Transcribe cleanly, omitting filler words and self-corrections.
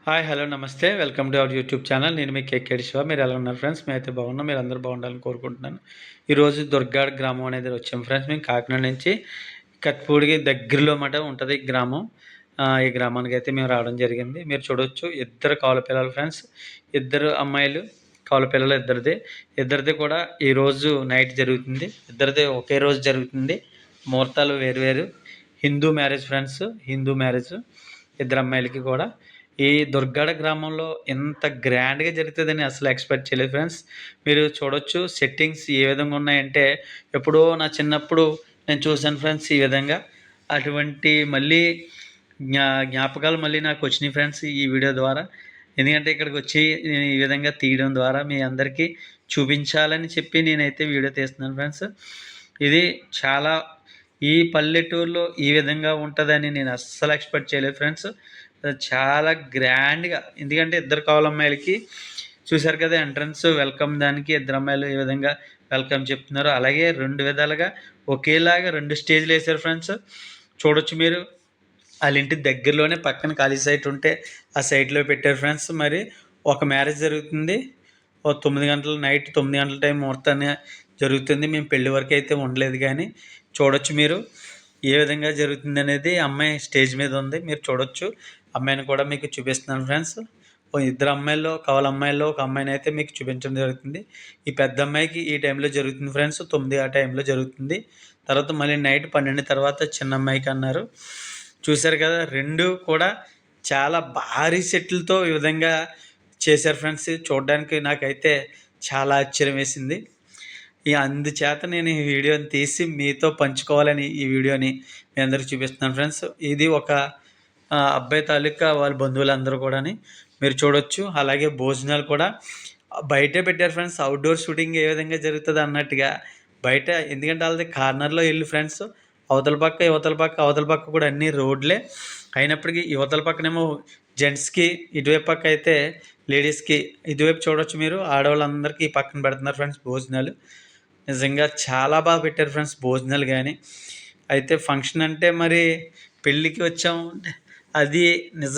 Hi, hello, నమస్తే. Welcome to our YouTube channel. నేను మీ కేకేడి శివ. మీరు ఎలా ఉన్నారు ఫ్రెండ్స్? మేమైతే బాగున్నాం. మీరందరూ బాగుండాలని కోరుకుంటున్నాను. ఈరోజు దుర్గాడ్ గ్రామం అనేది వచ్చాం ఫ్రెండ్స్. మేము కాకినాడ నుంచి కత్పూడికి దగ్గరలో మాట ఉంటుంది ఈ గ్రామం. ఈ గ్రామానికి అయితే మేము రావడం జరిగింది. మీరు చూడొచ్చు, ఇద్దరు కవల పిల్లలు ఫ్రెండ్స్. ఇద్దరు అమ్మాయిలు కవల పిల్లలు ఇద్దరిది కూడా ఈరోజు నైట్ జరుగుతుంది. ఇద్దరిది ఒకే రోజు జరుగుతుంది. ముహూర్తాలు వేరు. Hindu marriage friends, Hindu marriage. ఇద్దరు అమ్మాయిలకి కూడా ఈ దుర్గాడ గ్రామంలో ఎంత గ్రాండ్గా జరుగుతుందని అసలు ఎక్స్పెక్ట్ చేయలేదు ఫ్రెండ్స్. మీరు చూడొచ్చు సెట్టింగ్స్ ఏ విధంగా ఉన్నాయంటే, ఎప్పుడో నా చిన్నప్పుడు నేను చూశాను ఫ్రెండ్స్ ఈ విధంగా. అటువంటి మళ్ళీ జ్ఞాపకాలు మళ్ళీ నాకు వచ్చినాయి ఫ్రెండ్స్ ఈ వీడియో ద్వారా. ఎందుకంటే ఇక్కడికి వచ్చి నేను ఈ విధంగా తీయడం ద్వారా మీ అందరికీ చూపించాలని చెప్పి నేనైతే వీడియో తీస్తున్నాను ఫ్రెండ్స్. ఇది చాలా ఈ పల్లెటూరులో ఈ విధంగా ఉంటుందని నేను అస్సలు ఎక్స్పెక్ట్ చేయలేదు ఫ్రెండ్స్. చాలా గ్రాండ్గా, ఎందుకంటే ఇద్దరు కవల అమ్మాయిలకి చూశారు కదా ఎంట్రన్స్ వెల్కమ్, దానికి ఇద్దరు అమ్మాయిలు ఈ విధంగా వెల్కమ్ చెప్తున్నారు. అలాగే రెండు విధాలుగా ఒకేలాగా రెండు స్టేజ్లు వేశారు ఫ్రెండ్స్. చూడొచ్చు మీరు. వాళ్ళ ఇంటి దగ్గరలోనే పక్కన ఖాళీ సైట్ ఉంటే ఆ సైట్లో పెట్టారు ఫ్రెండ్స్. మరి ఒక మ్యారేజ్ జరుగుతుంది. 9 గంటలు, నైట్ 9 గంటల టైం ముహూర్తాన్ని జరుగుతుంది. మేము పెళ్లి వరకు అయితే ఉండలేదు, కానీ చూడొచ్చు మీరు ఏ విధంగా జరుగుతుంది అనేది. అమ్మాయి స్టేజ్ మీద ఉంది, మీరు చూడొచ్చు. అమ్మాయిని కూడా మీకు చూపిస్తున్నాను ఫ్రెండ్స్. ఇద్దరు అమ్మాయిల్లో, కవల అమ్మాయిల్లో ఒక అమ్మాయిని అయితే మీకు చూపించడం జరుగుతుంది. ఈ పెద్ద అమ్మాయికి ఈ టైంలో జరుగుతుంది ఫ్రెండ్స్, 9 ఆ టైంలో జరుగుతుంది. తర్వాత మళ్ళీ నైట్ 12 తర్వాత చిన్న అమ్మాయికి అన్నారు. చూశారు కదా, రెండు కూడా చాలా భారీ సెట్లతో ఈ విధంగా చేశారు ఫ్రెండ్స్. చూడడానికి నాకైతే చాలా ఆశ్చర్యం వేసింది. అందుచేత నేను ఈ వీడియోని తీసి మీతో పంచుకోవాలని ఈ వీడియోని మీ అందరికి చూపిస్తున్నాను ఫ్రెండ్స్. ఇది ఒక అబ్బాయి తాలూకా వాళ్ళ బంధువులందరూ కూడా మీరు చూడొచ్చు. అలాగే భోజనాలు కూడా బయటే పెట్టారు ఫ్రెండ్స్. అవుట్డోర్ షూటింగ్ ఏ విధంగా జరుగుతుంది అన్నట్టుగా బయట, ఎందుకంటే వాళ్ళది కార్నర్లో ఇల్లు ఫ్రెండ్స్. అవతల పక్క కూడా అన్ని రోడ్లే అయినప్పటికీ యువతల పక్కనేమో జెంట్స్కి, ఇటువైపు పక్క అయితే లేడీస్కి. ఇటువైపు చూడొచ్చు మీరు, ఆడవాళ్ళందరికీ ఈ పక్కన పెడుతున్నారు ఫ్రెండ్స్ భోజనాలు. నిజంగా చాలా బాగా పెట్టారు ఫ్రెండ్స్ భోజనాలు. కానీ అయితే ఫంక్షన్ అంటే మరి పెళ్ళికి వచ్చాం, అది నిజం